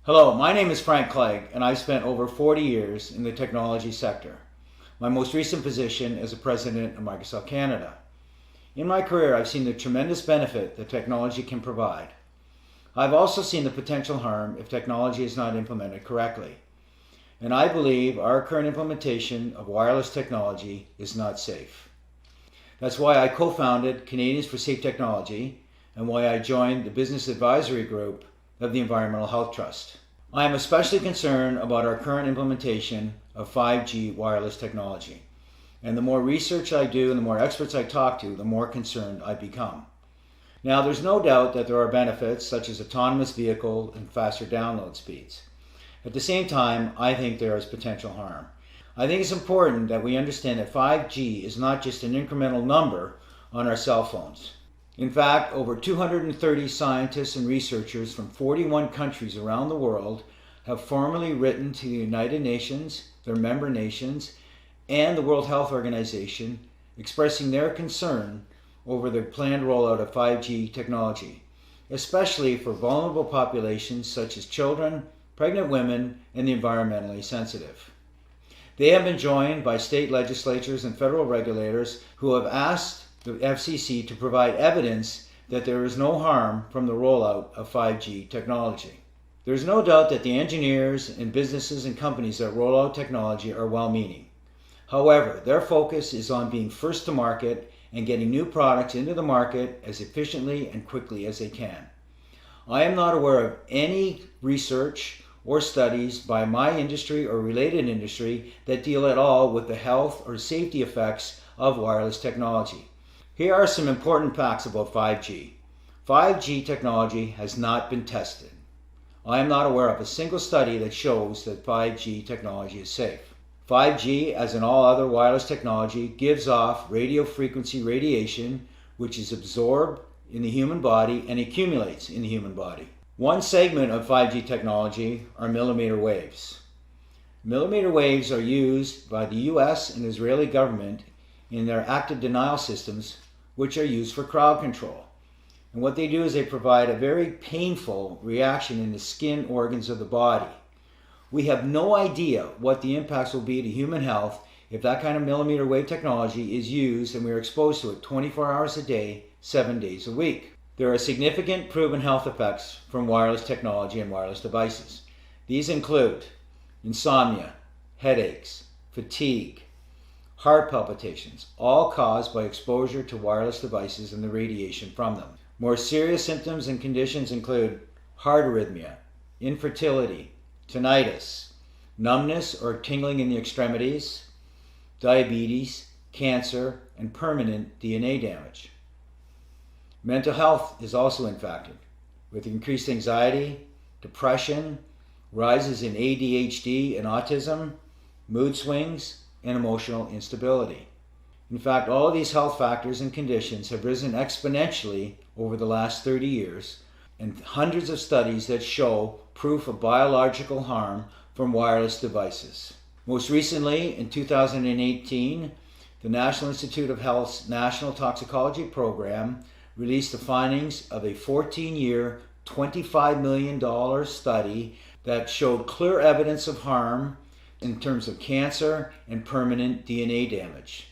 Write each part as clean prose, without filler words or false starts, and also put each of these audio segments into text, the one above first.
Hello, my name is Frank Clegg, and I've spent over 40 years in the technology sector. My most recent position is as president of Microsoft Canada. In my career, I've seen the tremendous benefit that technology can provide. I've also seen the potential harm if technology is not implemented correctly. And I believe our current implementation of wireless technology is not safe. That's why I co-founded Canadians for Safe Technology and why I joined the business advisory group of the Environmental Health Trust. I am especially concerned about our current implementation of 5G wireless technology. And the more research I do and the more experts I talk to, the more concerned I become. Now, there's no doubt that there are benefits such as autonomous vehicle and faster download speeds. At the same time, I think there is potential harm. I think it's important that we understand that 5G is not just an incremental number on our cell phones. In fact, over 230 scientists and researchers from 41 countries around the world have formally written to the United Nations, their member nations, and the World Health Organization expressing their concern over the planned rollout of 5G technology, especially for vulnerable populations such as children, pregnant women, and the environmentally sensitive. They have been joined by state legislatures and federal regulators who have asked the FCC to provide evidence that there is no harm from the rollout of 5G technology. There is no doubt that the engineers and businesses and companies that roll out technology are well-meaning. However, their focus is on being first to market and getting new products into the market as efficiently and quickly as they can. I am not aware of any research or studies by my industry or related industry that deal at all with the health or safety effects of wireless technology. Here are some important facts about 5G. 5G technology has not been tested. I am not aware of a single study that shows that 5G technology is safe. 5G, as in all other wireless technology, gives off radio frequency radiation, which is absorbed in the human body and accumulates in the human body. One segment of 5G technology are millimeter waves. Millimeter waves are used by the US and Israeli government in their active denial systems, which are used for crowd control. And what they do is they provide a very painful reaction in the skin organs of the body. We have no idea what the impacts will be to human health if that kind of millimeter wave technology is used and we are exposed to it 24 hours a day, 7 days a week. There are significant proven health effects from wireless technology and wireless devices. These include insomnia, headaches, fatigue, heart palpitations, all caused by exposure to wireless devices and the radiation from them. More serious symptoms and conditions include heart arrhythmia, infertility, tinnitus, numbness or tingling in the extremities, diabetes, cancer, and permanent DNA damage. Mental health is also impacted, with increased anxiety, depression, rises in ADHD and autism, mood swings, and emotional instability. In fact, all of these health factors and conditions have risen exponentially over the last 30 years, and hundreds of studies that show proof of biological harm from wireless devices. Most recently, in 2018, the National Institute of Health's National Toxicology Program released the findings of a 14-year, $25 million study that showed clear evidence of harm in terms of cancer and permanent DNA damage.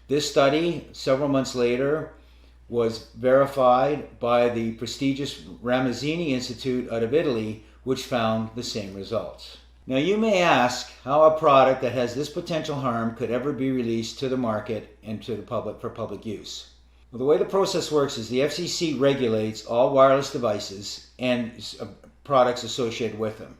This study, several months later, was verified by the prestigious Ramazzini Institute out of Italy, which found the same results. Now you may ask how a product that has this potential harm could ever be released to the market and to the public for public use. Well, the way the process works is the FCC regulates all wireless devices and products associated with them.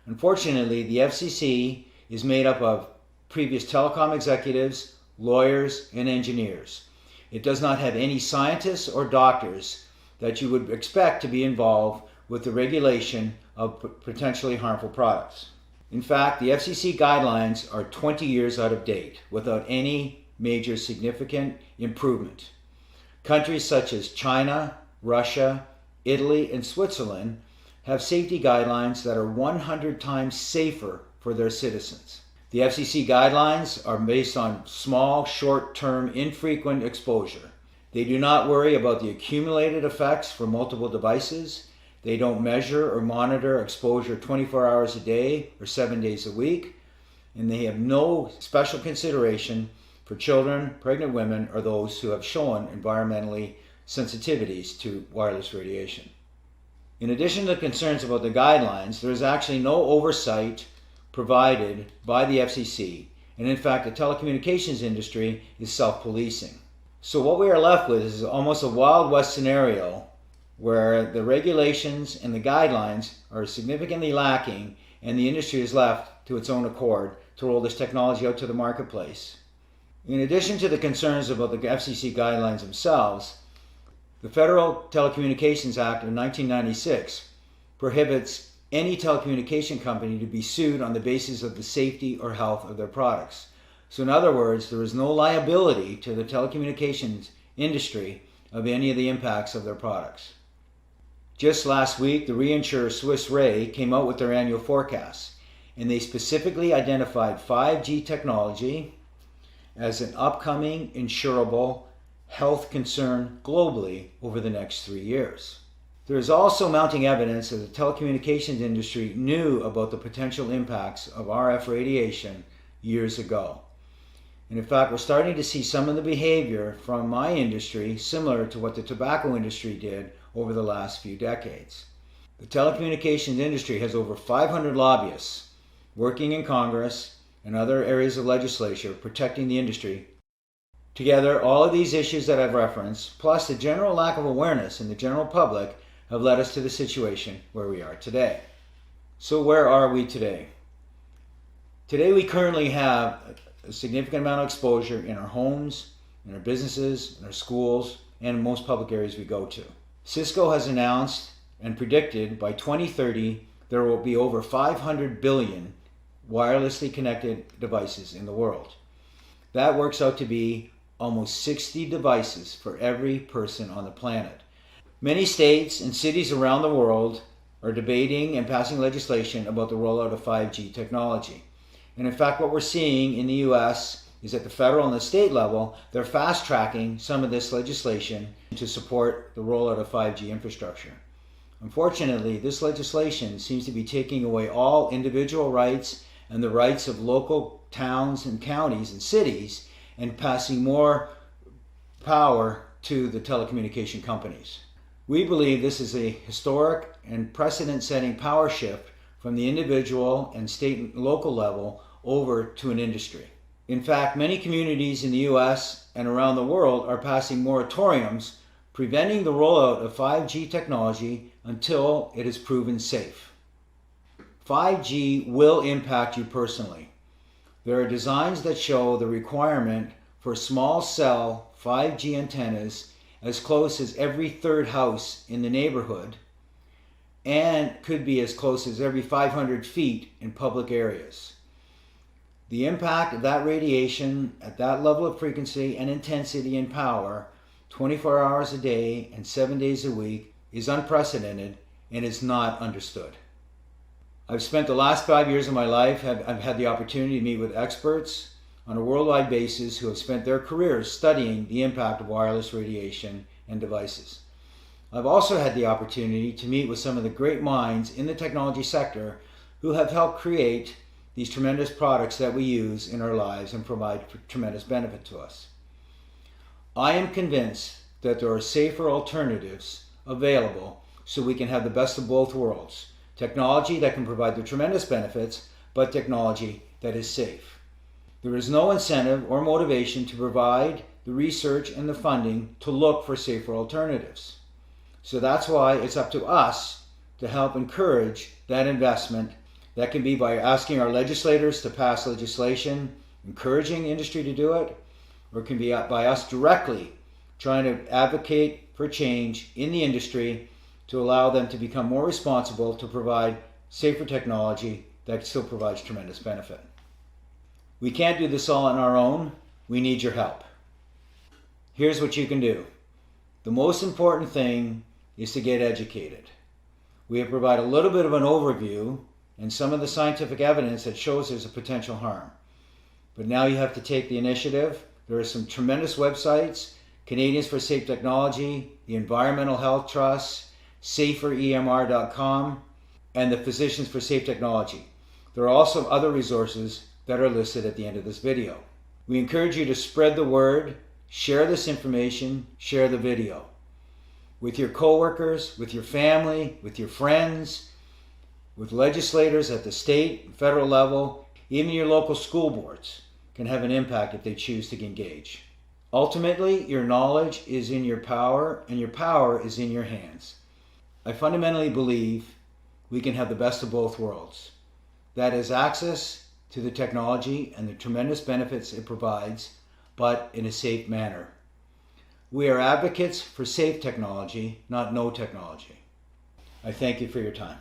Unfortunately, the FCC is made up of previous telecom executives, lawyers, and engineers. It does not have any scientists or doctors that you would expect to be involved with the regulation of potentially harmful products. In fact, the FCC guidelines are 20 years out of date without any major significant improvement. Countries such as China, Russia, Italy, and Switzerland have safety guidelines that are 100 times safer for their citizens. The FCC guidelines are based on small, short-term, infrequent exposure. They do not worry about the accumulated effects for multiple devices. They don't measure or monitor exposure 24 hours a day or 7 days a week. And they have no special consideration for children, pregnant women, or those who have shown environmentally sensitivities to wireless radiation. In addition to the concerns about the guidelines, there is actually no oversight provided by the FCC, and in fact the telecommunications industry is self-policing. So what we are left with is almost a Wild West scenario where the regulations and the guidelines are significantly lacking and the industry is left to its own accord to roll this technology out to the marketplace. In addition to the concerns about the FCC guidelines themselves, the Federal Telecommunications Act of 1996 prohibits any telecommunication company to be sued on the basis of the safety or health of their products. So in other words, there is no liability to the telecommunications industry of any of the impacts of their products. Just last week, the reinsurer Swiss Re came out with their annual forecast, and they specifically identified 5G technology as an upcoming insurable health concern globally over the next 3 years. There is also mounting evidence that the telecommunications industry knew about the potential impacts of RF radiation years ago. And in fact, we're starting to see some of the behavior from my industry similar to what the tobacco industry did over the last few decades. The telecommunications industry has over 500 lobbyists working in Congress and other areas of legislature protecting the industry. Together, all of these issues that I've referenced, plus the general lack of awareness in the general public, have led us to the situation where we are today. So where are we today? Today we currently have a significant amount of exposure in our homes, in our businesses, in our schools, and in most public areas we go to. Cisco has announced and predicted by 2030 there will be over 500 billion wirelessly connected devices in the world. That works out to be almost 60 devices for every person on the planet. Many states and cities around the world are debating and passing legislation about the rollout of 5G technology. And in fact, what we're seeing in the US is at the federal and the state level, they're fast-tracking some of this legislation to support the rollout of 5G infrastructure. Unfortunately, this legislation seems to be taking away all individual rights and the rights of local towns and counties and cities and passing more power to the telecommunication companies. We believe this is a historic and precedent-setting power shift from the individual and state and local level over to an industry. In fact, many communities in the US and around the world are passing moratoriums preventing the rollout of 5G technology until it is proven safe. 5G will impact you personally. There are designs that show the requirement for small cell 5G antennas as close as every third house in the neighborhood and could be as close as every 500 feet in public areas. The impact of that radiation at that level of frequency and intensity and power 24 hours a day and 7 days a week is unprecedented and is not understood. I've spent the last 5 years of my life, I've had the opportunity to meet with experts on a worldwide basis who have spent their careers studying the impact of wireless radiation and devices. I've also had the opportunity to meet with some of the great minds in the technology sector who have helped create these tremendous products that we use in our lives and provide tremendous benefit to us. I am convinced that there are safer alternatives available so we can have the best of both worlds. Technology that can provide the tremendous benefits, but technology that is safe. There is no incentive or motivation to provide the research and the funding to look for safer alternatives. So that's why it's up to us to help encourage that investment. That can be by asking our legislators to pass legislation, encouraging industry to do it, or it can be by us directly trying to advocate for change in the industry to allow them to become more responsible to provide safer technology that still provides tremendous benefit. We can't do this all on our own. We need your help. Here's what you can do. The most important thing is to get educated. We have provided a little bit of an overview and some of the scientific evidence that shows there's a potential harm. But now you have to take the initiative. There are some tremendous websites, Canadians for Safe Technology, the Environmental Health Trust, saferemr.com, and the Physicians for Safe Technology. There are also other resources that are listed at the end of this video. We encourage you to spread the word, share this information, share the video with your coworkers, with your family, with your friends, with legislators at the state and federal level. Even your local school boards can have an impact if they choose to engage. Ultimately, your knowledge is in your power, and your power is in your hands. I fundamentally believe we can have the best of both worlds. That is access to the technology and the tremendous benefits it provides, but in a safe manner. We are advocates for safe technology, not no technology. I thank you for your time.